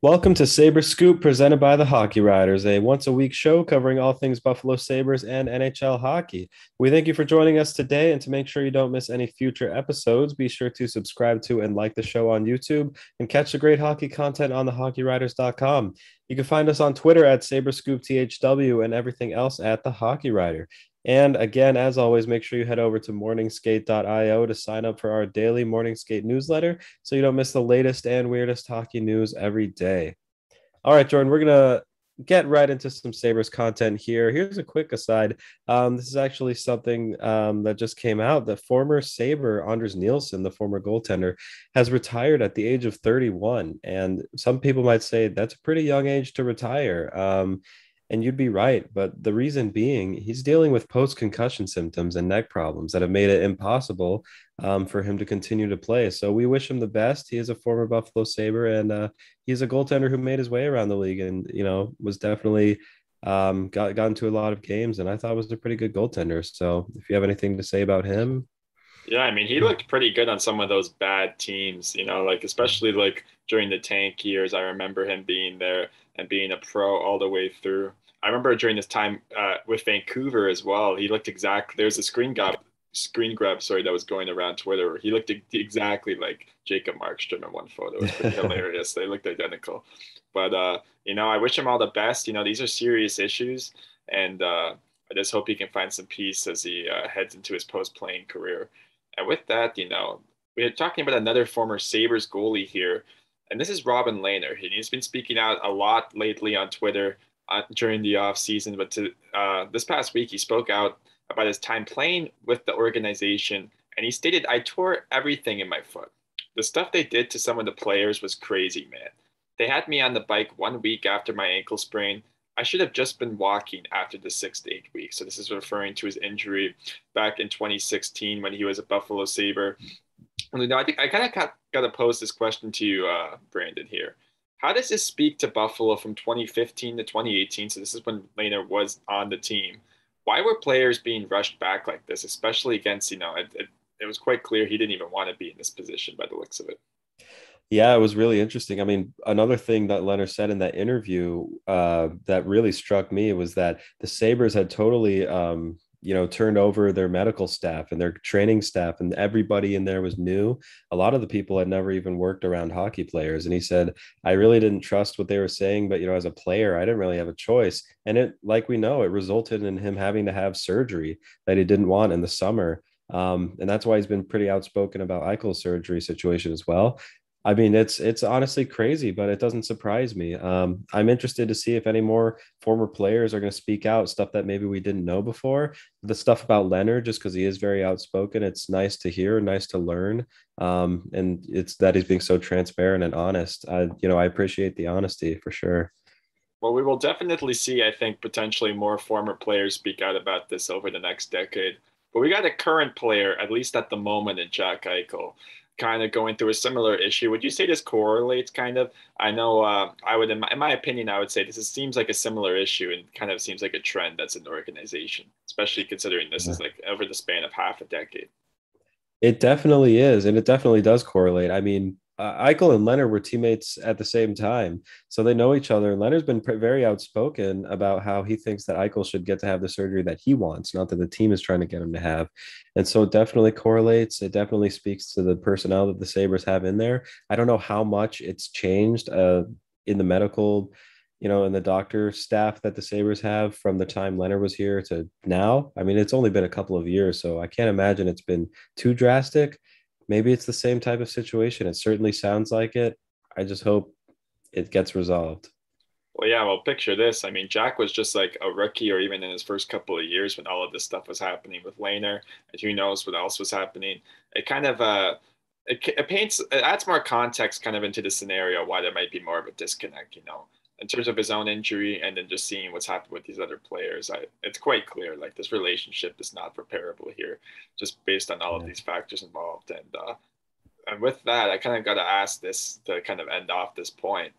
Welcome to Sabres Scoop, presented by the Hockey Writers, a once-a-week show covering all things Buffalo Sabres and NHL hockey. We thank you for joining us today, and to make sure you don't miss any future episodes, be sure to subscribe to and like the show on YouTube and catch the great hockey content on thehockeywriters.com. You can find us on Twitter at SabresScoopTHW and everything else at The Hockey Writer. And again, as always, make sure you head over to morningskate.io to sign up for our daily Morning Skate newsletter so you don't miss the latest and weirdest hockey news every day. All right, Jordan, we're going to get right into some Sabres content here. Here's a quick aside. This is actually something that just came out. The former Sabre, Anders Nilsson, the former goaltender, has retired at the age of 31. And some people might say that's a pretty young age to retire. And you'd be right. But the reason being, he's dealing with post-concussion symptoms and neck problems that have made it impossible for him to continue to play. So we wish him the best. He is a former Buffalo Sabre, and he's a goaltender who made his way around the league and, was definitely got into a lot of games. And I thought was a pretty good goaltender. So if you have anything to say about him. Yeah, I mean, he looked pretty good on some of those bad teams, like especially like during the tank years. I remember him being there and being a pro all the way through. I remember during this time with Vancouver as well. He looked exactly. There's a screen grab, sorry, that was going around Twitter. He looked exactly like Jacob Markstrom in one photo. It was pretty hilarious. They looked identical. But I wish him all the best. These are serious issues, and I just hope he can find some peace as he heads into his post-playing career. And with that, we're talking about another former Sabres goalie here, and this is Robin Lehner. He's been speaking out a lot lately on Twitter during the off season, but this past week he spoke out about his time playing with the organization, and he stated, "I tore everything in my foot. The stuff they did to some of the players was crazy, man. They had me on the bike 1 week after my ankle sprain. I should have just been walking after the 6 to 8 weeks." So this is referring to his injury back in 2016 when he was a Buffalo Sabre. And, I think I kind of got to pose this question to you, Brandon, here. How does this speak to Buffalo from 2015 to 2018? So this is when Lehner was on the team. Why were players being rushed back like this, especially against, it was quite clear he didn't even want to be in this position by the looks of it. Yeah, it was really interesting. I mean, another thing that Leonard said in that interview that really struck me was that the Sabres had totally, turned over their medical staff and their training staff, and everybody in there was new. A lot of the people had never even worked around hockey players. And he said, I really didn't trust what they were saying, but, as a player, I didn't really have a choice. And it, like we know, it resulted in him having to have surgery that he didn't want in the summer. And that's why he's been pretty outspoken about Eichel's surgery situation as well. I mean, it's honestly crazy, but it doesn't surprise me. I'm interested to see if any more former players are going to speak out, stuff that maybe we didn't know before. The stuff about Leonard, just because he is very outspoken, it's nice to hear, nice to learn, and it's that he's being so transparent and honest. I appreciate the honesty for sure. Well, we will definitely see, I think, potentially more former players speak out about this over the next decade. But we got a current player, at least at the moment, in Jack Eichel, kind of going through a similar issue. Would you say this correlates kind of? I know I would, in my opinion, I would say seems like a similar issue and kind of seems like a trend that's in the organization, especially considering this is like over the span of half a decade. It definitely is, and it definitely does correlate. I mean, Eichel and Leonard were teammates at the same time, so they know each other. And Leonard's been very outspoken about how he thinks that Eichel should get to have the surgery that he wants, not that the team is trying to get him to have. And so it definitely correlates. It definitely speaks to the personnel that the Sabres have in there. I don't know how much it's changed in the medical and the doctor staff that the Sabres have from the time Leonard was here to now. I mean, it's only been a couple of years, so I can't imagine it's been too drastic. Maybe it's the same type of situation. It certainly sounds like it. I just hope it gets resolved. Well, yeah, well, picture this. I mean, Jack was just like a rookie or even in his first couple of years when all of this stuff was happening with Lehner, and who knows what else was happening. It kind of it adds more context kind of into the scenario why there might be more of a disconnect, in terms of his own injury and then just seeing what's happened with these other players. It's quite clear like this relationship is not repairable here, just based on all of Yeah. these factors involved. And with that, I kind of got to ask this to kind of end off this point.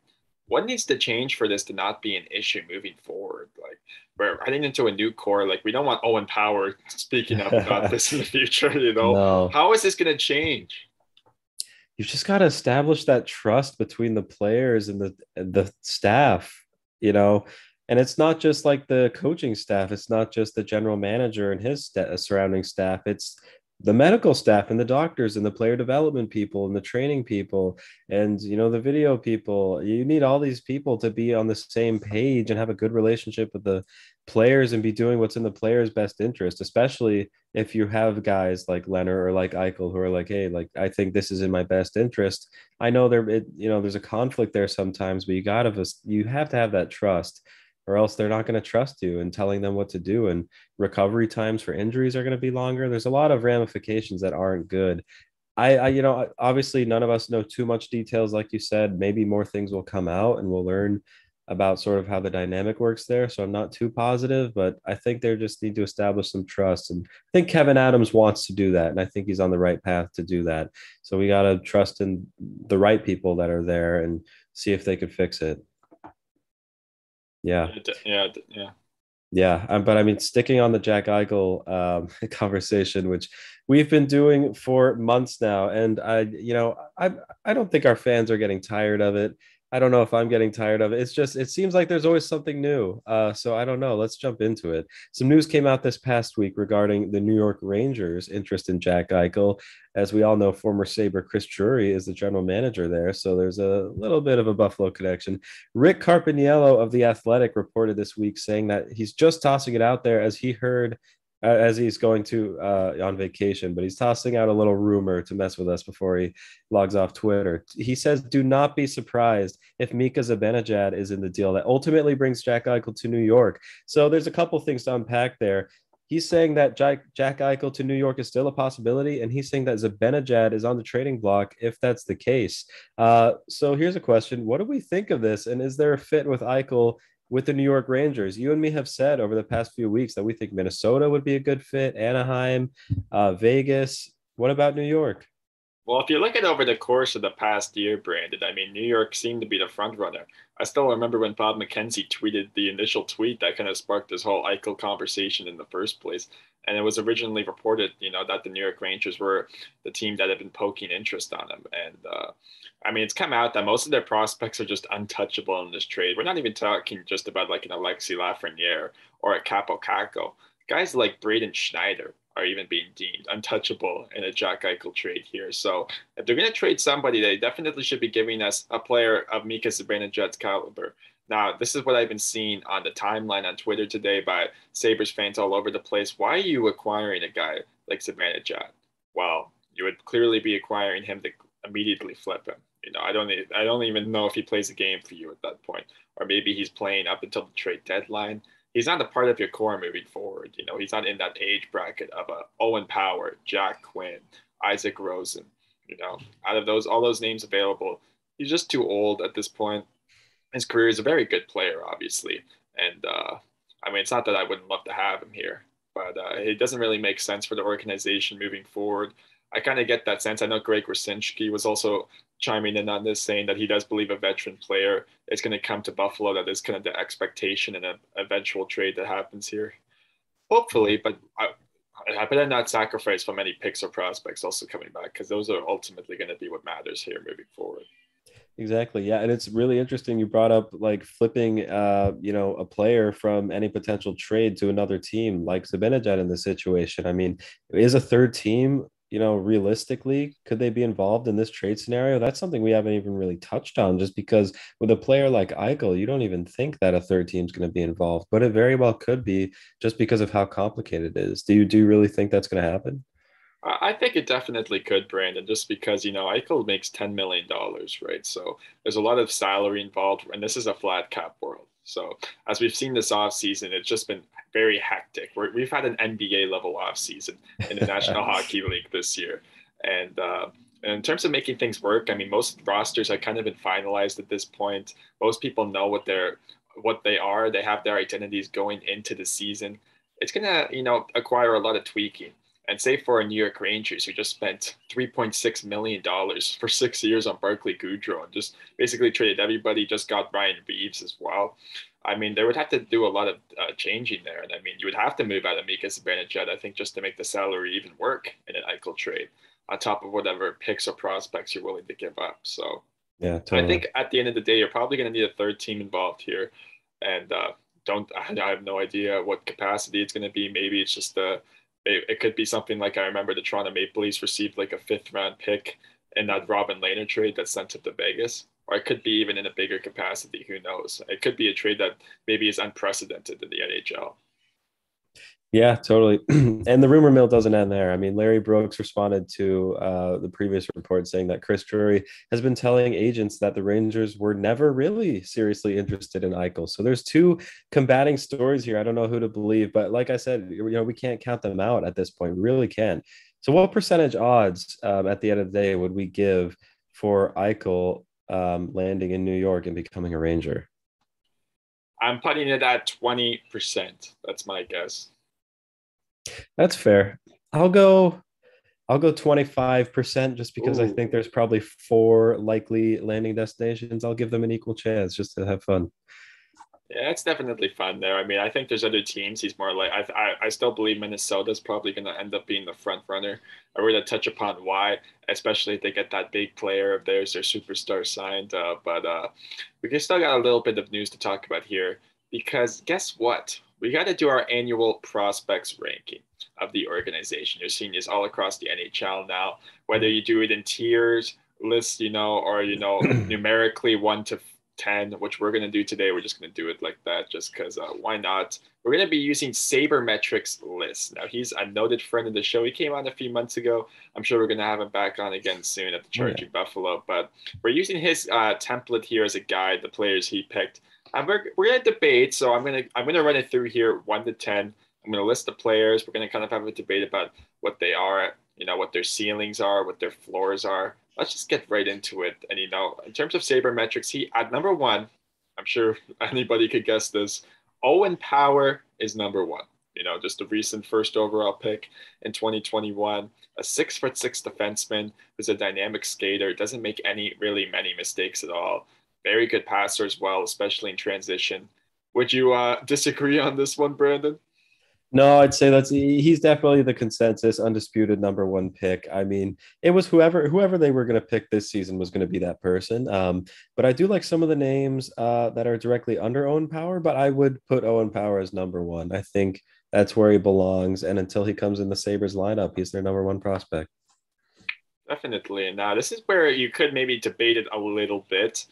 What needs to change for this to not be an issue moving forward? Like we're heading into a new core. Like we don't want Owen Power speaking up about this in the future. No. How is this going to change? you just got to establish that trust between the players and the staff, you know. And it's not just like the coaching staff, it's not just the general manager and his surrounding staff, it's the medical staff and the doctors and the player development people and the training people and the video people. You need all these people to be on the same page and have a good relationship with the players and be doing what's in the players' best interest, especially if you have guys like Lehner or like Eichel who are like, hey, like I think this is in my best interest. I know there's a conflict there sometimes, but you have to have that trust, or else they're not going to trust you and telling them what to do. And recovery times for injuries are going to be longer. There's a lot of ramifications that aren't good. Obviously none of us know too much details, like you said. Maybe more things will come out and we'll learn about sort of how the dynamic works there. So I'm not too positive, but I think they just need to establish some trust. And I think Kevin Adams wants to do that. And I think he's on the right path to do that. So we got to trust in the right people that are there and see if they could fix it. Yeah. Yeah, yeah. Yeah, but I mean, sticking on the Jack Eichel conversation, which we've been doing for months now, and I don't think our fans are getting tired of it. I don't know if I'm getting tired of it. It's just it seems like there's always something new. So I don't know. Let's jump into it. Some news came out this past week regarding the New York Rangers' interest in Jack Eichel. As we all know, former Sabre Chris Drury is the general manager there, so there's a little bit of a Buffalo connection. Rick Carpiniello of The Athletic reported this week saying that he's just tossing it out there as he heard as he's going to on vacation, but he's tossing out a little rumor to mess with us before he logs off Twitter. He says, "Do not be surprised if Mika ZIBANEIAD is in the deal that ultimately brings Jack Eichel to New York." So there's a couple things to unpack there. He's saying that Jack Eichel to New York is still a possibility, and he's saying that ZIBANEIAD is on the trading block if that's the case. So here's a question: what do we think of this, and is there a fit with Eichel with the New York Rangers? You and me have said over the past few weeks that we think Minnesota would be a good fit, Anaheim, Vegas. What about New York? Well, if you look at over the course of the past year, Brandon, I mean, New York seemed to be the front runner. I still remember when Bob McKenzie tweeted the initial tweet that kind of sparked this whole Eichel conversation in the first place. And it was originally reported, that the New York Rangers were the team that had been poking interest on him. And I mean, it's come out that most of their prospects are just untouchable in this trade. We're not even talking just about like an Alexi Lafreniere or a Capo Caco. Guys like Braden Schneider are even being deemed untouchable in a Jack Eichel trade here. So if they're going to trade somebody, they definitely should be giving us a player of Mika ZIBANEIAD's caliber. Now, this is what I've been seeing on the timeline on Twitter today by Sabres fans all over the place. Why are you acquiring a guy like ZIBANEIAD? Well, you would clearly be acquiring him to immediately flip him. I don't even know if he plays a game for you at that point, or maybe he's playing up until the trade deadline. He's not a part of your core moving forward. He's not in that age bracket of Owen Power, Jack Quinn, Isaac Rosen. Out of all those names available, he's just too old at this point. His career is a very good player, obviously, and I mean, it's not that I wouldn't love to have him here, but it doesn't really make sense for the organization moving forward. I kind of get that sense. I know Greg Rusinski was also chiming in on this, saying that he does believe a veteran player is going to come to Buffalo. That is kind of the expectation in an eventual trade that happens here. Hopefully, but I better not sacrifice for many picks or prospects also coming back, because those are ultimately going to be what matters here moving forward. Exactly. Yeah. And it's really interesting. You brought up like flipping, a player from any potential trade to another team like Zibanejad in this situation. I mean, is a third team, realistically, could they be involved in this trade scenario? That's something we haven't even really touched on, just because with a player like Eichel, you don't even think that a third team's going to be involved, but it very well could be just because of how complicated it is. Do you really think that's going to happen? I think it definitely could, Brandon, just because, Eichel makes $10 million, right? So there's a lot of salary involved, and this is a flat cap world. So as we've seen this offseason, it's just been very hectic. We've had an NBA level offseason in the National Hockey League this year. And in terms of making things work, I mean, most rosters have kind of been finalized at this point. Most people know what they are. They have their identities going into the season. It's gonna, acquire a lot of tweaking. And say for a New York Rangers who just spent $3.6 million for 6 years on Barclay Goodrow and just basically traded everybody, just got Ryan Reeves as well. I mean, they would have to do a lot of changing there. And I mean, you would have to move out of Mika Zibanejad, I think, just to make the salary even work in an Eichel trade. on top of whatever picks or prospects you're willing to give up. So Yeah, I totally. think at the end of the day, you're probably going to need a third team involved here, and don't I have no idea what capacity it's going to be. Maybe it's just it could be something like I remember the Toronto Maple Leafs received like a fifth round pick in that Robin Lehner trade that sent it to Vegas, or it could be even in a bigger capacity. Who knows? It could be a trade that maybe is unprecedented in the NHL. Yeah, totally. And the rumor mill doesn't end there. I mean, Larry Brooks responded to the previous report saying that Chris Drury has been telling agents that the Rangers were never really seriously interested in Eichel. So there's two combating stories here. I don't know who to believe, but like I said, we can't count them out at this point. We really can. So what percentage odds at the end of the day would we give for Eichel landing in New York and becoming a Ranger? I'm putting it at 20%. That's my guess. That's fair. I'll go I'll go 25% just because I Ooh. think there's probably four likely landing destinations. I'll give them an equal chance just to have fun. Yeah, it's definitely fun there. I mean, I think there's other teams. He's more like I still believe Minnesota's probably going to end up being the front runner. I we're going to touch upon why, especially if they get that big player of theirs, their superstar signed. But we can still got a little bit of news to talk about here because guess what? We got to do our annual prospects ranking of the organization. You're seeing this all across the NHL now, whether you do it in tiers, lists, or numerically 1 to 10, which we're going to do today. We're just going to do it like that just because why not? We're going to be using Sabermetrics list. Now, he's a noted friend of the show. He came on a few months ago. I'm sure we're going to have him back on again soon at the Oh, yeah. Charging Buffalo. But we're using his template here as a guide, the players he picked. And we're going to debate. So I'm gonna run it through here 1 to 10. I'm going to list the players. We're going to kind of have a debate about what they are, what their ceilings are, what their floors are. Let's just get right into it. And in terms of sabermetrics, he at number one, I'm sure anybody could guess this. Owen Power is number one. Just a recent first overall pick in 2021, a 6'6" defenseman who's a dynamic skater, doesn't make many mistakes at all. Very good passer as well, especially in transition. Would you disagree on this one, Brandon? No, I'd say he's definitely the consensus undisputed number one pick. I mean, it was whoever they were going to pick this season was going to be that person. But I do like some of the names that are directly under Owen Power, but I would put Owen Power as number one. I think that's where he belongs, and until he comes in the Sabres lineup, he's their number one prospect. Definitely. And this is where you could maybe debate it a little bit,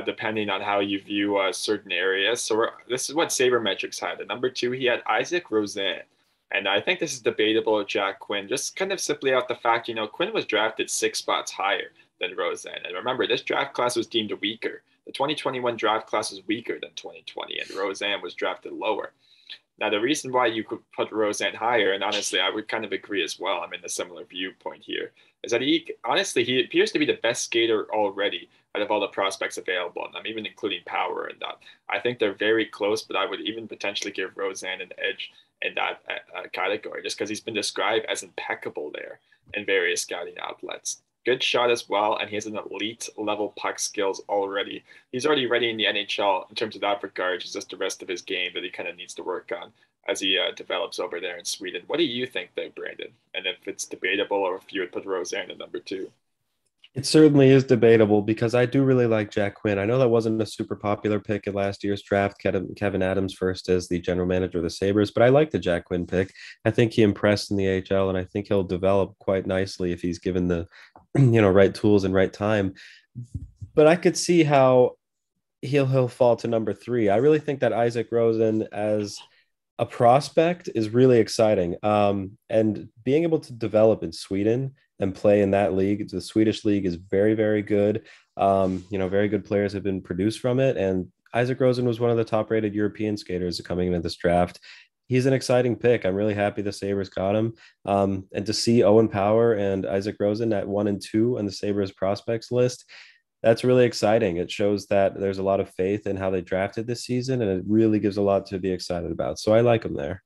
depending on how you view certain areas. So this is what Sabermetrics had. At number two, he had Isaac Rosen. And I think this is debatable with Jack Quinn, just kind of simply out the fact, Quinn was drafted 6 spots higher than Rosen. And remember, this draft class was deemed weaker. The 2021 draft class was weaker than 2020, and Rosen was drafted lower. Now, the reason why you could put Rosen higher, and honestly, I would kind of agree as well. I'm in a similar viewpoint here, is that he appears to be the best skater already out of all the prospects available, and I'm even including Power in that. I think they're very close, but I would even potentially give Rosen an edge in that category, just because he's been described as impeccable there in various scouting outlets. Good shot as well, and he has an elite level puck skills already. He's already ready in the NHL in terms of that regard. It's just the rest of his game that he kind of needs to work on as he develops over there in Sweden. What do you think, though, Brandon? And if it's debatable, or if you would put Rosen at number two? It certainly is debatable because I do really like Jack Quinn. I know that wasn't a super popular pick in last year's draft. Kevin Adams first as the general manager of the Sabres, but I like the Jack Quinn pick. I think he impressed in the AHL, and I think he'll develop quite nicely if he's given the right tools and right time. But I could see how he'll fall to number three. I really think that Isaac Rosen as a prospect is really exciting. And being able to develop in Sweden and play in that league, the Swedish league is very, very good. Very good players have been produced from it. And Isaac Rosen was one of the top rated European skaters coming into this draft. He's an exciting pick. I'm really happy the Sabres got him. And to see Owen Power and Isaac Rosen at 1 and 2 on the Sabres prospects list, that's really exciting. It shows that there's a lot of faith in how they drafted this season, and it really gives a lot to be excited about. So I like him there.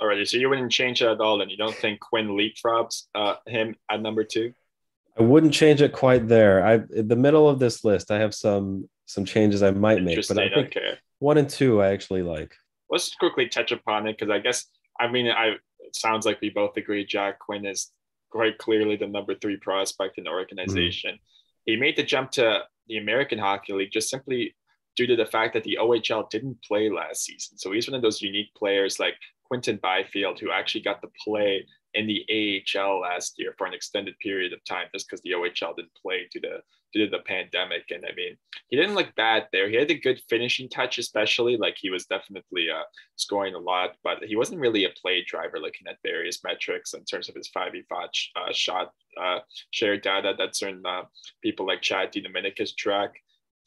Alrighty, so you wouldn't change that at all, then? You don't think Quinn leapfrogs him at number two? I wouldn't change it quite there. In the middle of this list, I have some changes I might make, but I Interesting. think Okay. 1 and 2 I actually like. Let's quickly touch upon it because I guess, I mean, it sounds like we both agree Jack Quinn is quite clearly the number 3 prospect in the organization. He made the jump to the American Hockey League just simply due to the fact that the OHL didn't play last season. So he's one of those unique players like Quinton Byfield, who actually got to play in the AHL last year for an extended period of time, just because the OHL didn't play due to the pandemic. And I mean, he didn't look bad there. He had a good finishing touch, especially like he was definitely scoring a lot, but he wasn't really a play driver looking at various metrics in terms of his 5v5 shot share data that certain people like Chad DiDomenico's track.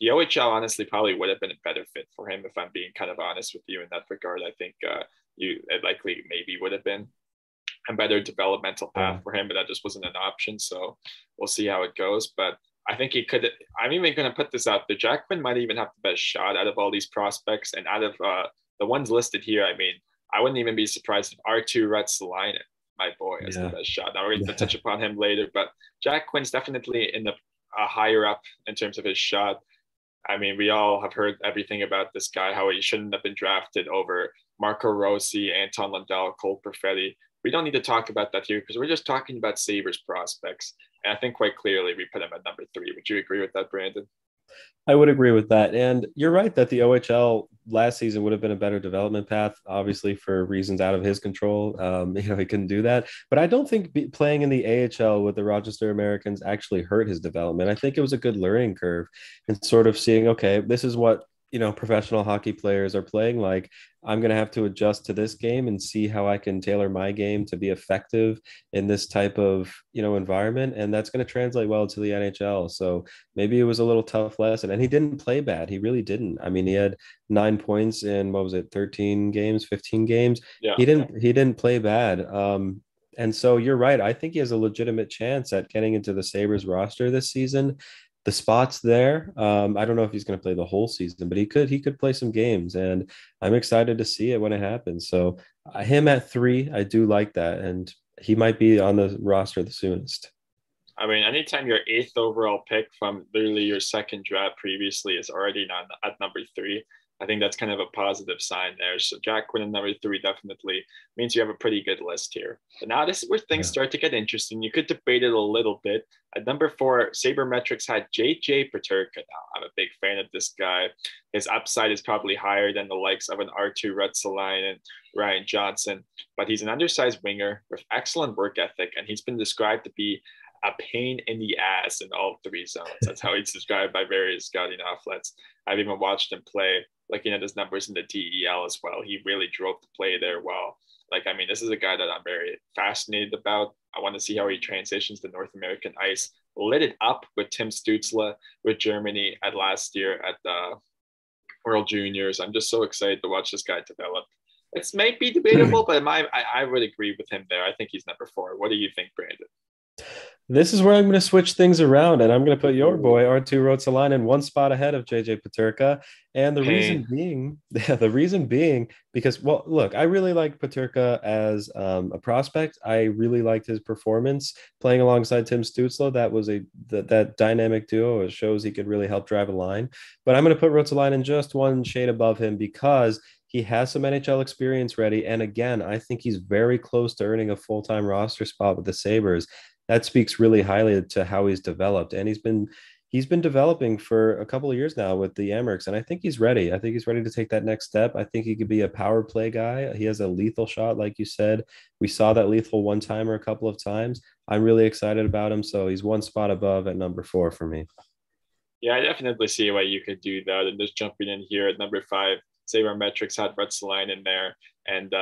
The OHL honestly probably would have been a better fit for him, if I'm being kind of honest with you in that regard. I think it likely maybe would have been a better developmental path for him, but that just wasn't an option. So we'll see how it goes. But I think he could. I'm even going to put this out there. Jack Quinn might even have the best shot out of all these prospects, and out of the ones listed here. I mean, I wouldn't even be surprised if R2 Ruotsalainen, my boy, has the best shot. Now we're going to touch upon him later, but Jack Quinn's definitely in the higher up in terms of his shot. I mean, we all have heard everything about this guy, how he shouldn't have been drafted over Marco Rossi, Anton Lundell, Cole Perfetti. We don't need to talk about that here because we're just talking about Sabres prospects. And I think quite clearly we put him at number 3. Would you agree with that, Brandon? I would agree with that. And you're right that the OHL last season would have been a better development path, obviously for reasons out of his control. He couldn't do that. But I don't think playing in the AHL with the Rochester Americans actually hurt his development. I think it was a good learning curve and sort of seeing, okay, this is what professional hockey players are playing like. I'm going to have to adjust to this game and see how I can tailor my game to be effective in this type of, environment. And that's going to translate well to the NHL. So maybe it was a little tough lesson. And he didn't play bad. He really didn't. I mean, he had 9 points in, 13 games, 15 games. Yeah. He didn't play bad. And so you're right. I think he has a legitimate chance at getting into the Sabres roster this season. The spot's there. I don't know if he's going to play the whole season, but he could play some games, and I'm excited to see it when it happens. So him at 3, I do like that, and he might be on the roster the soonest. I mean, anytime your 8th overall pick from literally your second draft previously is already not at number 3, I think that's kind of a positive sign there. So Jack Quinn at number 3 definitely means you have a pretty good list here. But now this is where things start to get interesting. You could debate it a little bit. At number 4, Sabermetrics had JJ Peterka. Now, I'm a big fan of this guy. His upside is probably higher than the likes of an R2 Ruotsalainen and Ryan Johnson, but he's an undersized winger with excellent work ethic, and he's been described to be a pain in the ass in all 3 zones. That's how he's described by various scouting outlets. I've even watched him play, looking at his numbers in the DEL as well. He really drove the play there well. Like, I mean, this is a guy that I'm very fascinated about. I want to see how he transitions to North American ice. Lit it up with Tim Stützle with Germany at last year at the World Juniors. I'm just so excited to watch this guy develop. It's might be debatable, but I would agree with him there. I think he's number 4. What do you think, Brandon? This is where I'm going to switch things around, and I'm going to put your boy R2 Ruotsalainen 1 spot ahead of JJ Peterka. And the reason being, because, well, look, I really like Peterka as a prospect. I really liked his performance playing alongside Tim Stützle. That was that dynamic duo. It shows he could really help drive a line. But I'm going to put Ruotsalainen just 1 shade above him because he has some NHL experience ready. And again, I think he's very close to earning a full-time roster spot with the Sabres. That speaks really highly to how he's developed. And he's been developing for a couple of years now with the Amerks. And I think he's ready. I think he's ready to take that next step. I think he could be a power play guy. He has a lethal shot, like you said. We saw that lethal one-timer a couple of times. I'm really excited about him. So he's 1 spot above at number 4 for me. Yeah, I definitely see why you could do that. And just jumping in here at number 5, Sabermetrics had Ruotsalainen in there. And,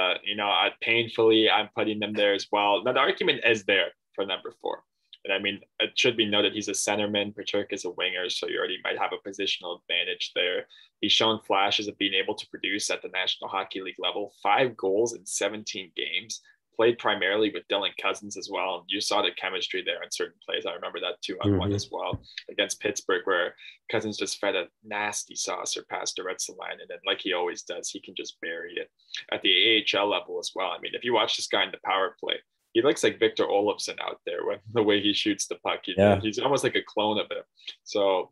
painfully, I'm putting them there as well. Now, the argument is there for number 4. And I mean, it should be noted he's a centerman. Peterka is a winger, so you already might have a positional advantage there. He's shown flashes of being able to produce at the National Hockey League level. 5 goals in 17 games. Played primarily with Dylan Cousins as well. You saw the chemistry there in certain plays. I remember that 2-on-1 as well against Pittsburgh, where Cousins just fed a nasty saucer past the Ruotsalainen, and like he always does, he can just bury it. At the AHL level as well. I mean, if you watch this guy in the power play, he looks like Victor Olofsson out there with the way he shoots the puck. He's almost like a clone of him. So,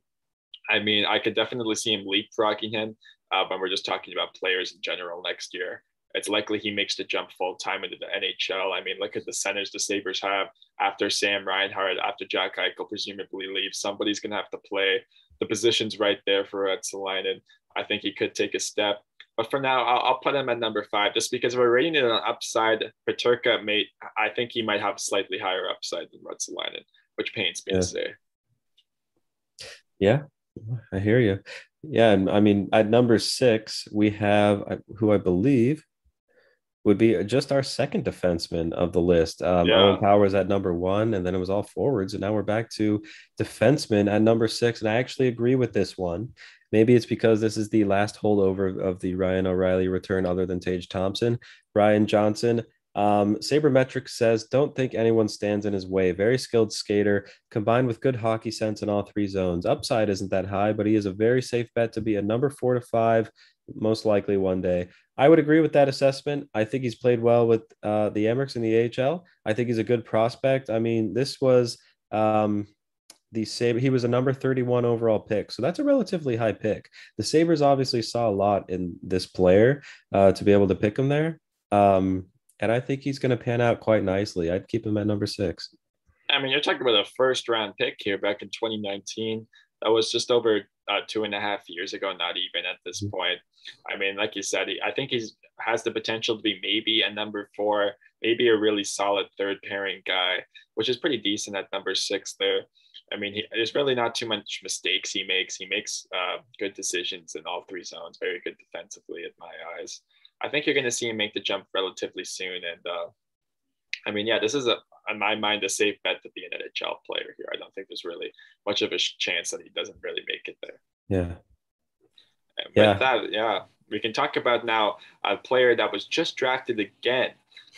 I mean, I could definitely see him leapfrogging him when we're just talking about players in general next year. it's likely he makes the jump full time into the NHL. I mean, look at the centers the Sabres have after Sam Reinhart, after Jack Eichel presumably leaves. Somebody's going to have to play. The position's right there for Ruotsalainen. I think he could take a step. But for now, I'll put him at number 5 just because we're rating it on upside. Peterka I think he might have slightly higher upside than Ruotsalainen, which pains me to say. Yeah, I hear you. Yeah, and I mean, at number 6, we have who I believe would be just our second defenseman of the list. Owen Powers at number 1, and then it was all forwards, and now we're back to defenseman at number 6. And I actually agree with this one. Maybe it's because this is the last holdover of the Ryan O'Reilly return, other than Tage Thompson. Brian Johnson. Sabermetrics says, don't think anyone stands in his way. Very skilled skater, combined with good hockey sense in all 3 zones. Upside isn't that high, but he is a very safe bet to be a number 4 to 5, most likely one day. I would agree with that assessment. I think he's played well with the Emirates in the AHL. I think he's a good prospect. I mean, this was the Sabres. He was a number 31 overall pick, so that's a relatively high pick. The Sabres obviously saw a lot in this player to be able to pick him there. And I think he's going to pan out quite nicely. I'd keep him at number 6. I mean, you're talking about a first round pick here back in 2019. That was just over 2.5 years ago, not even at this point. I mean, like you said, I think he has the potential to be maybe a number 4, maybe a really solid third pairing guy, which is pretty decent at number 6 there. I mean, there's really not too much mistakes he makes. He makes good decisions in all 3 zones, very good defensively in my eyes. I think you're going to see him make the jump relatively soon. And I mean, yeah, this is in my mind, a safe bet to be an NHL player here. I don't think there's really much of a chance that he doesn't really make it there. Yeah. And with that, yeah, we can talk about now a player that was just drafted again.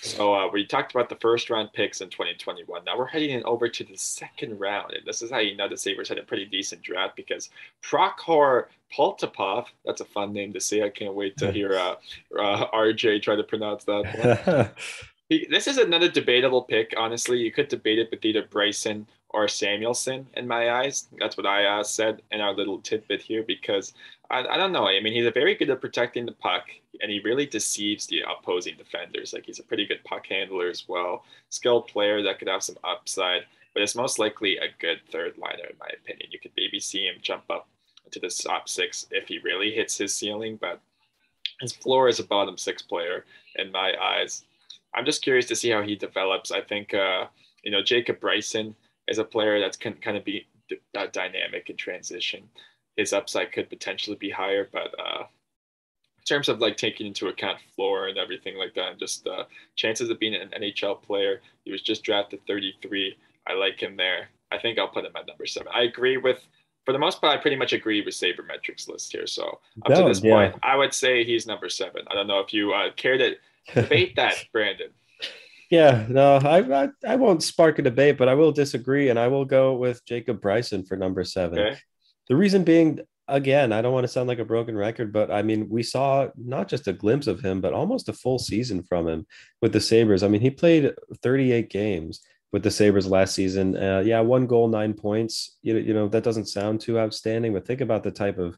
So we talked about the first round picks in 2021. Now we're heading over to the second round. And this is how you know the Sabres had a pretty decent draft, because Prokhor Poltapov, that's a fun name to say. I can't wait to hear RJ try to pronounce that one. This is another debatable pick, honestly. You could debate it with either Bryson or Samuelson in my eyes. That's what I said in our little tidbit here, because I don't know. I mean, he's very good at protecting the puck, and he really deceives the opposing defenders. Like, he's a pretty good puck handler as well. Skilled player that could have some upside, but it's most likely a good third liner, in my opinion. You could maybe see him jump up to the top 6 if he really hits his ceiling, but his floor is a bottom 6 player in my eyes. I'm just curious to see how he develops. I think, Jacob Bryson is a player that's can kind of be dynamic in transition. His upside could potentially be higher, but in terms of like taking into account floor and everything like that, and just chances of being an NHL player, he was just drafted 33. I like him there. I think I'll put him at number 7. I agree with, for the most part, I pretty much agree with Sabermetrics list here. So up to this point, I would say he's number 7. I don't know if you care to debate that, Brandon. Yeah, no, I won't spark a debate, but I will disagree, and I will go with Jacob Bryson for number 7. Okay. The reason being, again, I don't want to sound like a broken record, but I mean, we saw not just a glimpse of him, but almost a full season from him with the Sabres. I mean, he played 38 games with the Sabres last season. 1 goal, 9 points. You know, that doesn't sound too outstanding, but think about the type of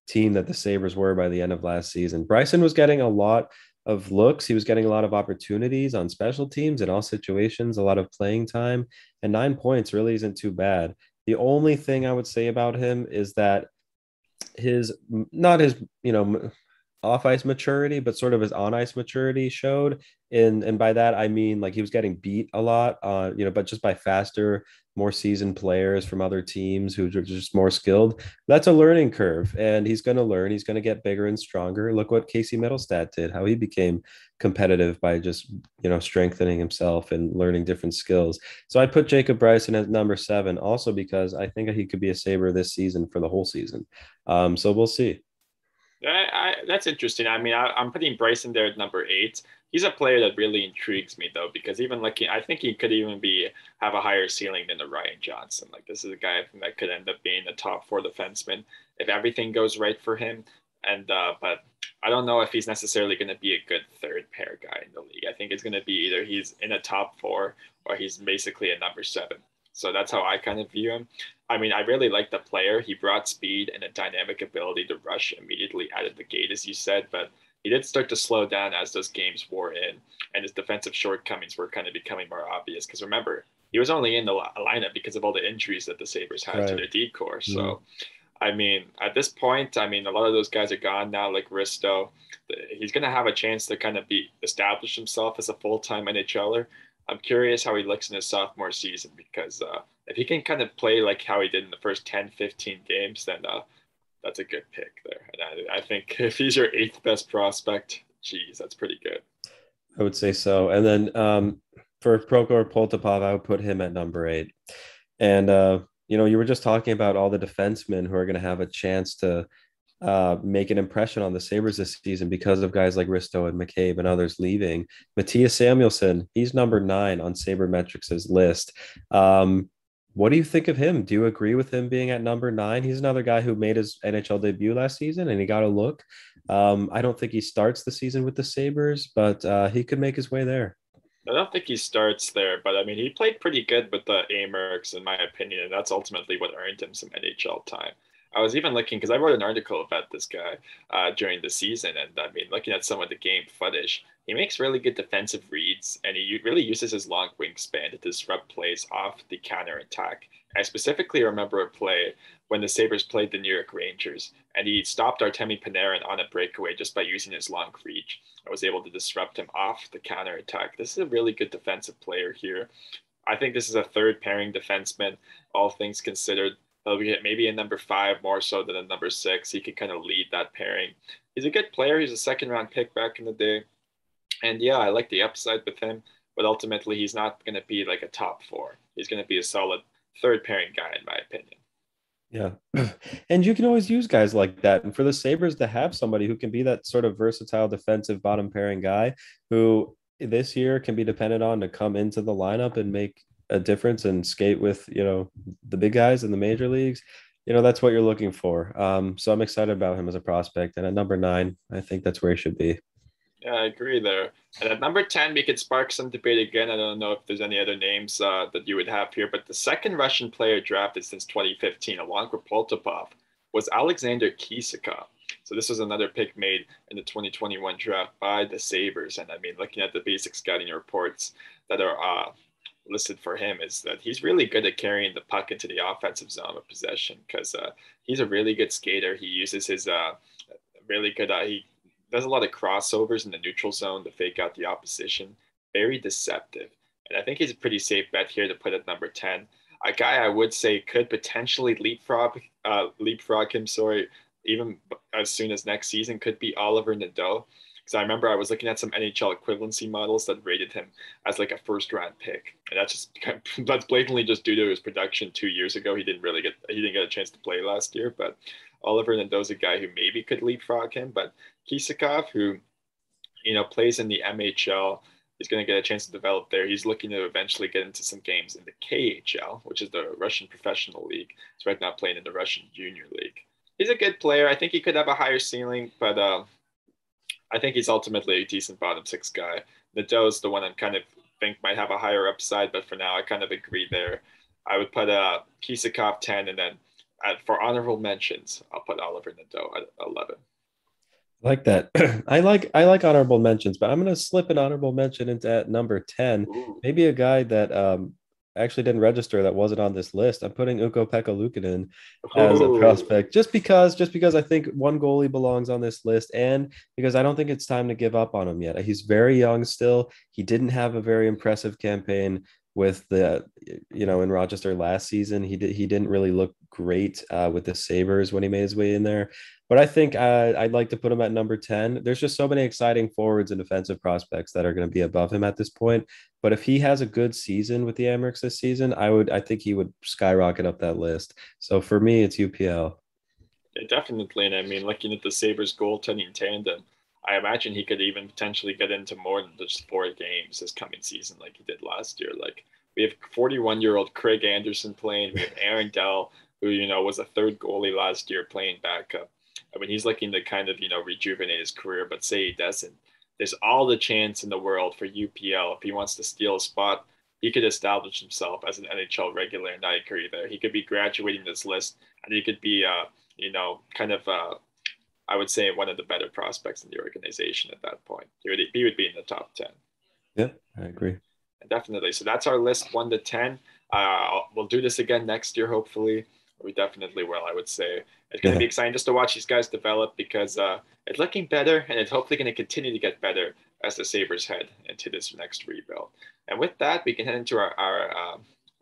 team that the Sabres were by the end of last season. Bryson was getting a lot of looks. He was getting a lot of opportunities on special teams in all situations, a lot of playing time, and 9 points really isn't too bad. The only thing I would say about him is that not his off ice maturity, but sort of his on ice maturity showed. And by that I mean, like, he was getting beat a lot but just by faster, more seasoned players from other teams who are just more skilled. That's a learning curve, and he's going to learn. He's going to get bigger and stronger. Look what Casey Middlestat did, how he became competitive by just strengthening himself and learning different skills. So I put Jacob Bryson at number 7, also because I think he could be a Sabre this season for the whole season. So we'll see. That's interesting. I mean, I'm putting Bryson there at number 8. He's a player that really intrigues me, though, because even I think he could even have a higher ceiling than the Ryan Johnson. Like, this is a guy that could end up being a top 4 defenseman if everything goes right for him. And but I don't know if he's necessarily going to be a good third pair guy in the league. I think it's going to be either he's in a top 4 or he's basically a number 7. So that's how I kind of view him. I mean, I really like the player. He brought speed and a dynamic ability to rush immediately out of the gate, as you said. But he did start to slow down as those games wore in, and his defensive shortcomings were kind of becoming more obvious. Because remember, he was only in the lineup because of all the injuries that the Sabres had to Right. their decor. Mhm. So, I mean, at this point, I mean, a lot of those guys are gone now, like Risto. He's going to have a chance to kind of be establish himself as a full-time NHLer. I'm curious how he looks in his sophomore season because if he can kind of play like how he did in the first 10, 15 games, then that's a good pick there. And I think if he's your eighth best prospect, geez, that's pretty good. I would say so. And then for Prokhor Poltapov, I would put him at number 8. And you were just talking about all the defensemen who are going to have a chance to make an impression on the Sabres this season because of guys like Risto and McCabe and others leaving. Matthias Samuelsson, he's number 9 on Sabermetrics' list. What do you think of him? Do you agree with him being at number 9? He's another guy who made his NHL debut last season and he got a look. I don't think he starts the season with the Sabres, but he could make his way there. I don't think he starts there, but I mean, he played pretty good with the Amerks, in my opinion, and that's ultimately what earned him some NHL time. I was even looking because I wrote an article about this guy during the season, and I mean, looking at some of the game footage, he makes really good defensive reads, and he really uses his long wingspan to disrupt plays off the counter attack. I specifically remember a play when the Sabres played the New York Rangers, and he stopped Artemi Panarin on a breakaway just by using his long reach. I was able to disrupt him off the counter attack. This is a really good defensive player here. I think this is a third pairing defenseman, all things considered. He'll be maybe a number 5 more so than a number 6. He can kind of lead that pairing. He's a good player. He's a second round pick back in the day. And yeah, I like the upside with him, but ultimately he's not going to be like a top 4. He's going to be a solid third pairing guy, in my opinion. Yeah. And you can always use guys like that. And for the Sabres to have somebody who can be that sort of versatile defensive bottom pairing guy who this year can be depended on to come into the lineup and make a difference and skate with, the big guys in the major leagues, that's what you're looking for. So I'm excited about him as a prospect. And at number 9, I think that's where he should be. Yeah, I agree there. And at number 10, we could spark some debate again. I don't know if there's any other names that you would have here, but the second Russian player drafted since 2015, along with Poltapov, was Alexander Kisakov. So this was another pick made in the 2021 draft by the Sabres. And I mean, looking at the basic scouting reports that are listed for him is that he's really good at carrying the puck into the offensive zone of possession because he's a really good skater. He uses his really good, he does a lot of crossovers in the neutral zone to fake out the opposition. Very deceptive. And I think he's a pretty safe bet here to put at number 10. A guy I would say could potentially leapfrog him, even as soon as next season could be Oliver Nadeau. Because I remember I was looking at some NHL equivalency models that rated him as like a first round pick. And that's blatantly just due to his production 2 years ago. He didn't get a chance to play last year, but Oliver Nadeau's a guy who maybe could leapfrog him, but Kisakov, who plays in the MHL, is going to get a chance to develop there. He's looking to eventually get into some games in the KHL, which is the Russian Professional League. He's right now playing in the Russian Junior League. He's a good player. I think he could have a higher ceiling, but I think he's ultimately a decent bottom 6 guy. Nadeau's the one I'm kind of think might have a higher upside, but for now I kind of agree there. I would put Kisakov 10, and then for honorable mentions, I'll put Oliver Nadeau at 11. I like that. I like honorable mentions, but I'm gonna slip an honorable mention into at number 10. Ooh. Maybe a guy that actually didn't register that wasn't on this list. I'm putting Ukko-Pekka Luukkonen as a Ooh. prospect just because I think one goalie belongs on this list and because I don't think it's time to give up on him yet. He's very young still. He didn't have a very impressive campaign with the in Rochester last season. He didn't really look great with the Sabres when he made his way in there. But I think I'd like to put him at number 10. There's just so many exciting forwards and defensive prospects that are going to be above him at this point. But if he has a good season with the Amerks this season, I think he would skyrocket up that list. So for me, it's UPL. Yeah, definitely. And I mean, looking at the Sabres goaltending tandem, I imagine he could even potentially get into more than just 4 games this coming season like he did last year. Like we have 41-year-old Craig Anderson playing. We have Aaron Dell, who, was a third goalie last year playing backup. I mean, he's looking to kind of, rejuvenate his career, but say he doesn't. There's all the chance in the world for UPL. If he wants to steal a spot, he could establish himself as an NHL regular, and I agree there. He could be graduating this list, and he could be, kind of I would say one of the better prospects in the organization at that point. He would be in the top 10. Yeah, I agree. Definitely. So that's our list 1 to 10. We'll do this again next year, hopefully. We definitely will, I would say. It's going to be Yeah. exciting just to watch these guys develop because it's looking better and it's hopefully going to continue to get better as the Sabres head into this next rebuild. And with that, we can head into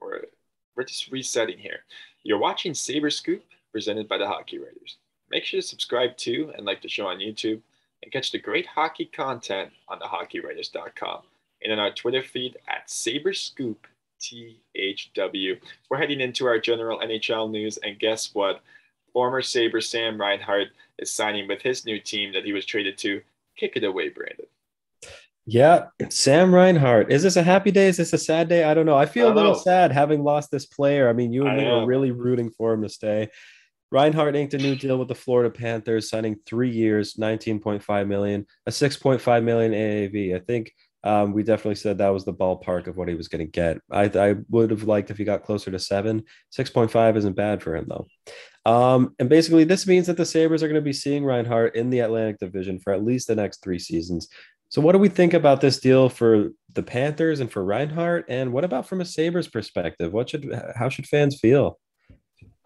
we're just resetting here. You're watching Sabres Scoop presented by the Hockey Writers. Make sure to subscribe to and like the show on YouTube and catch the great hockey content on thehockeywriters.com and on our Twitter feed at Sabres Scoop THW. We're heading into our general NHL news, and guess what? Former Sabre Sam Reinhart is signing with his new team that he was traded to. Kick it away, Brandon. Yeah, Sam Reinhart. Is this a happy day? Is this a sad day? I don't know. I I feel a don't little know. sad having lost this player. I mean, you and I me were am. really rooting for him to stay. Reinhart inked a new deal with the Florida Panthers, signing 3 years, 19.5 million, a 6.5 million AAV. I think we definitely said that was the ballpark of what he was going to get. I would have liked if he got closer to 7. 6.5 isn't bad for him though. And basically, this means that the Sabres are going to be seeing Reinhart in the Atlantic Division for at least the next 3 seasons. So, what do we think about this deal for the Panthers and for Reinhart? And what about from a Sabres perspective? How should fans feel?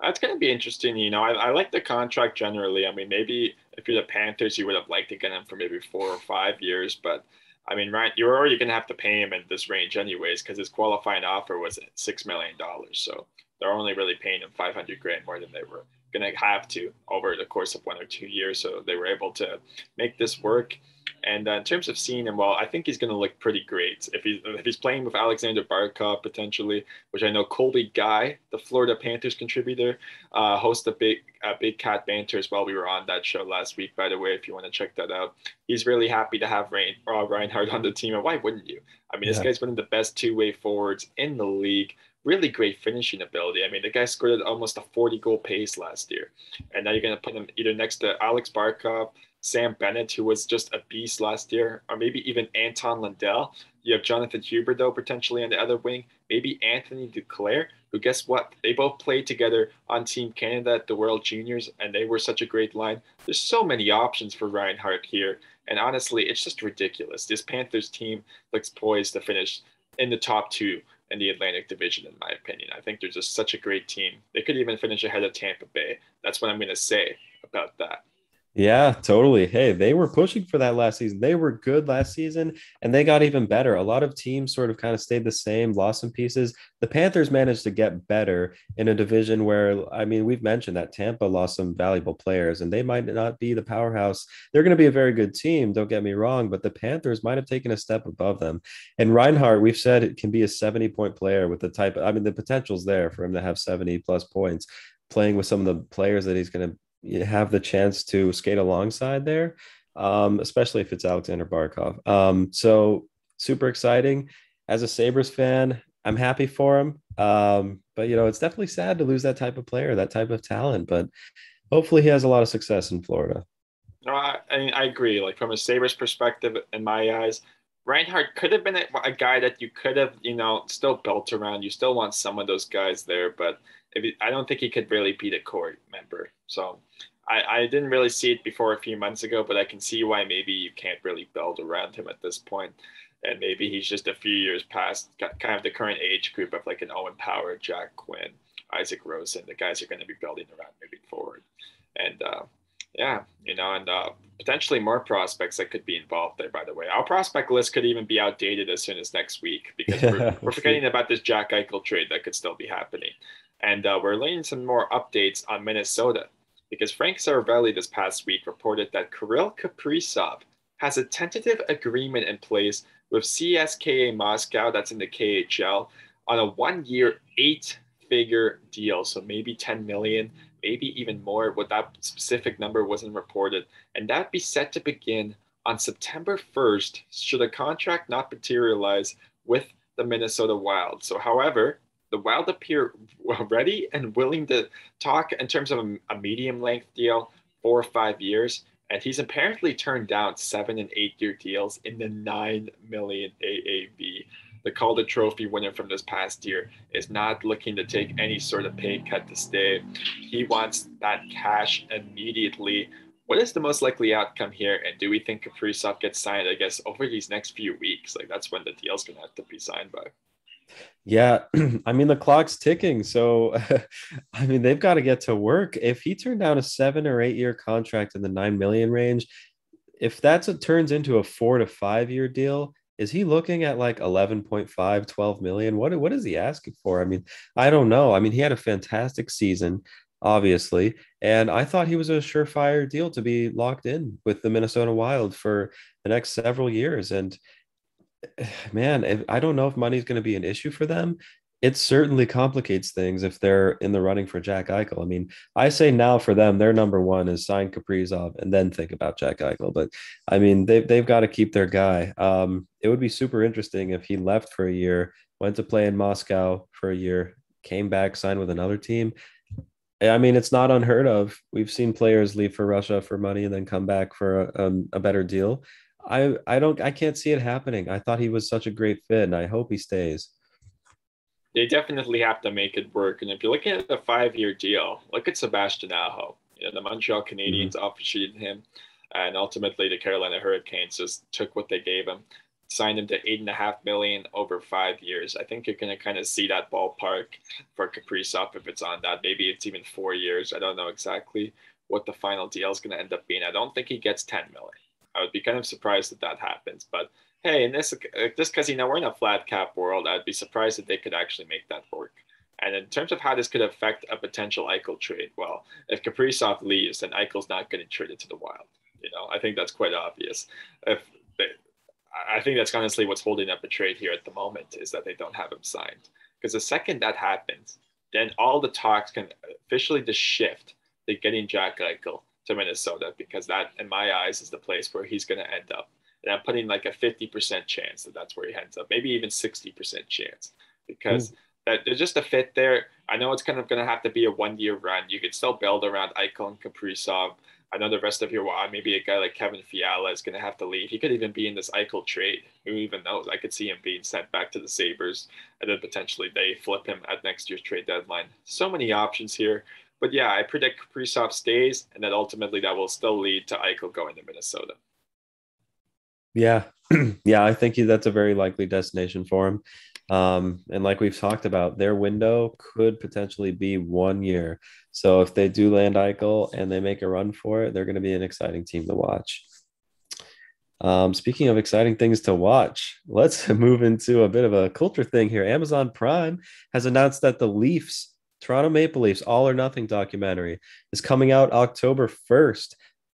That's going to be interesting. I like the contract generally. I mean, maybe if you're the Panthers, you would have liked to get him for maybe 4 or 5 years. But I mean, right, you're already going to have to pay him in this range anyways because his qualifying offer was $6 million. So they're only really paying him 500 grand more than they were going to have to over the course of 1 or 2 years. So they were able to make this work. And in terms of seeing him, well, I think he's going to look pretty great if he's playing with Alexander Barkov potentially, which I know Colby Guy, the Florida Panthers contributor, hosts a big cat banter as well. We were on that show last week, by the way, if you want to check that out. He's really happy to have Reinhart on the team, and why wouldn't you? I mean, this Yeah. guy's one of the best two-way forwards in the league. Really great finishing ability. I mean, the guy scored at almost a 40-goal pace last year, and now you're going to put him either next to Alex Barkov, Sam Bennett, who was just a beast last year, or maybe even Anton Lundell. You have Jonathan Huberdeau potentially on the other wing, maybe Anthony Duclair, who, guess what? They both played together on Team Canada at the World Juniors, and they were such a great line. There's so many options for Reinhart here, and honestly, it's just ridiculous. This Panthers team looks poised to finish in the top 2 in the Atlantic Division, in my opinion. I think they're just such a great team. They could even finish ahead of Tampa Bay. That's what I'm going to say about that. Yeah, totally. Hey, they were pushing for that last season. They were good last season and they got even better. A lot of teams sort of kind of stayed the same, lost some pieces. The Panthers managed to get better in a division where, I mean, we've mentioned that Tampa lost some valuable players and they might not be the powerhouse. They're going to be a very good team, don't get me wrong, but the Panthers might have taken a step above them. And Reinhardt, we've said it can be a 70-point player with I mean, the potential's there for him to have 70 plus points playing with some of the players that he's going to have the chance to skate alongside there, especially if it's Alexander Barkov. So super exciting. As a Sabres fan, I'm happy for him. But it's definitely sad to lose that type of player, that type of talent. But hopefully he has a lot of success in Florida. No, I agree. Like from a Sabres perspective, in my eyes, Reinhardt could have been a guy that you could have, still built around. You still want some of those guys there, but I don't think he could really be the core member. So I didn't really see it before a few months ago, but I can see why maybe you can't really build around him at this point. And maybe he's just a few years past kind of the current age group of like an Owen Power, Jack Quinn, Isaac Rosen, the guys are going to be building around moving forward. And yeah, and potentially more prospects that could be involved there, by the way. Our prospect list could even be outdated as soon as next week because Yeah, we're we'll see. forgetting about this Jack Eichel trade that could still be happening. And we're laying some more updates on Minnesota because Frank Saravelli this past week reported that Kirill Kaprizov has a tentative agreement in place with CSKA Moscow, that's in the KHL, on a 1-year, 8-figure deal. So maybe 10 million, maybe even more. What that specific number wasn't reported. And that'd be set to begin on September 1st, should a contract not materialize with the Minnesota Wild. So, however, the Wild appear ready and willing to talk in terms of a medium length deal, 4 or 5 years. And he's apparently turned down 7 and 8 year deals in the 9 million AAV. The Calder Trophy winner from this past year is not looking to take any sort of pay cut to stay. He wants that cash immediately What is the most likely outcome here? And do we think Kaprizov gets signed, I guess, over these next few weeks? Like that's when the deal's going to have to be signed by. Yeah, I mean the clock's ticking, so I mean they've got to get to work. If he turned down a 7 or 8 year contract in the 9 million range, if turns into a 4 to 5 year deal, is he looking at like 11.5, 12 million? What is he asking for? I mean, I don't know. I mean, he had a fantastic season, obviously, and I thought he was a surefire deal to be locked in with the Minnesota Wild for the next several years. And man, I don't know if money's going to be an issue for them. It certainly complicates things if they're in the running for Jack Eichel. I mean, I say now for them, their number one is sign Kaprizov and then think about Jack Eichel. But I mean, they've got to keep their guy. It would be super interesting if he left for a year, went to play in Moscow for a year, came back, signed with another team. I mean, it's not unheard of. We've seen players leave for Russia for money and then come back for a better deal. I can't see it happening. I thought he was such a great fit, and I hope he stays. They definitely have to make it work. And if you're looking at a 5 year deal, look at Sebastian Aho. You know, the Montreal Mhm. Canadiens offered him, and ultimately the Carolina Hurricanes just took what they gave him, signed him to 8.5 million over 5 years. I think you're going to kind of see that ballpark for Kaprizov if it's on that. Maybe it's even 4 years. I don't know exactly what the final deal is going to end up being. I don't think he gets 10 million. I would be kind of surprised if that happens, but hey, in this just because we're in a flat cap world, I'd be surprised if they could actually make that work. And in terms of how this could affect a potential Eichel trade, well, if Kaprizov leaves, then Eichel's not getting traded to the Wild. You know, I think that's quite obvious. If they, I think that's honestly what's holding up a trade here at the moment is that they don't have him signed. Because the second that happens, then all the talks can officially just shift to getting Jack Eichel to Minnesota because that, in my eyes, is the place where he's going to end up. And I'm putting like a 50% chance that that's where he ends up, maybe even 60% chance because Ooh. that there's just a fit there. I know it's kind of going to have to be a 1 year run. You could still build around Eichel and Kaprizov. I know the rest of your why maybe a guy like Kevin Fiala is going to have to leave. He could even be in this Eichel trade. Who even knows? I could see him being sent back to the Sabres, and then potentially they flip him at next year's trade deadline. So many options here. But yeah, I predict Kaprizov stays, and then ultimately that will still lead to Eichel going to Minnesota. Yeah, yeah, I think that's a very likely destination for him. And like we've talked about, their window could potentially be 1 year. So if they do land Eichel and they make a run for it, they're going to be an exciting team to watch. Speaking of exciting things to watch, let's move into a bit of a culture thing here. Amazon Prime has announced that the Leafs, Toronto Maple Leafs All or Nothing documentary is coming out October 1st.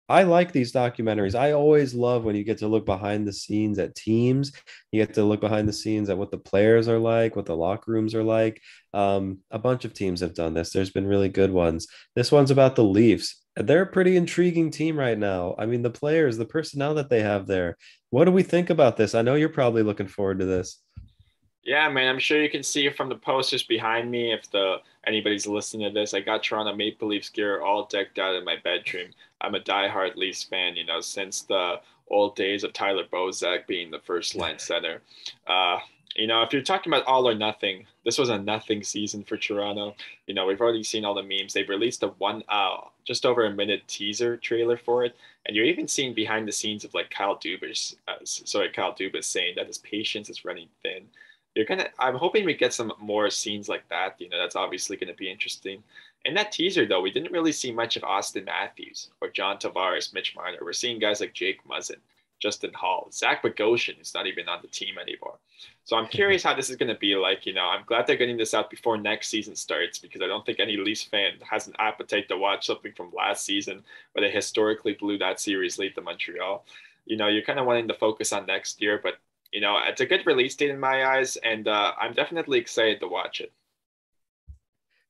I like these documentaries. I always love when you get to look behind the scenes at teams. You get to look behind the scenes at what the players are like, what the locker rooms are like. A bunch of teams have done this. There's been really good ones. This one's about the Leafs. They're a pretty intriguing team right now. I mean, the players, the personnel that they have there. What do we think about this? I know you're probably looking forward to this. Yeah, man, I'm sure you can see from the posters behind me if the anybody's listening to this. I got Toronto Maple Leafs gear all decked out in my bedroom. I'm a diehard Leafs fan, you know, since the old days of Tyler Bozak being the first line center. Uh, you know, if you're talking about all or nothing, this was a nothing season for Toronto. You know, we've already seen all the memes. They've released a just over a minute teaser trailer for it, and you're even seeing behind the scenes of like Kyle Dubas saying that his patience is running thin. I'm hoping we get some more scenes like that. You know, that's obviously gonna be interesting. In that teaser though, we didn't really see much of Austin Matthews or John Tavares, Mitch Marner. We're seeing guys like Jake Muzzin, Justin Hall, Zach Bogosian, who's not even on the team anymore. So I'm curious how this is going to be like. You know, I'm glad they're getting this out before next season starts because I don't think any Leafs fan has an appetite to watch something from last season where they historically blew that series lead to Montreal. You know, you're kind of wanting to focus on next year, but you know, it's a good release date in my eyes, and I'm definitely excited to watch it.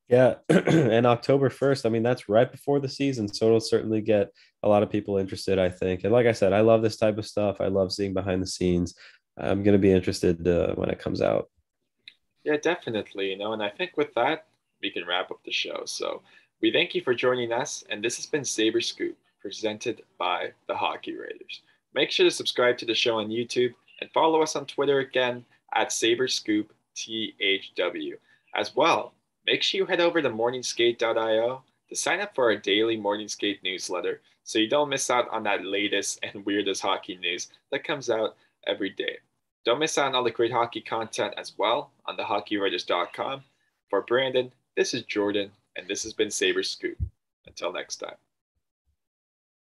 Yeah, and October 1st, I mean, that's right before the season, so it'll certainly get a lot of people interested, I think. And like I said, I love this type of stuff. I love seeing behind the scenes. I'm going to be interested when it comes out. Yeah, definitely. You know, and I think with that, we can wrap up the show. So we thank you for joining us, and this has been Sabres Scoop, presented by the Hockey Writers. Make sure to subscribe to the show on YouTube and follow us on Twitter again at Sabres Scoop THW. As well, make sure you head over to morningskate.io to to sign up for our daily morning skate newsletter so you don't miss out on that latest and weirdest hockey news that comes out every day. Don't miss out on all the great hockey content as well on thehockeywriters.com. For Brandon, this is Jordan, and this has been Sabres Scoop. Until next time.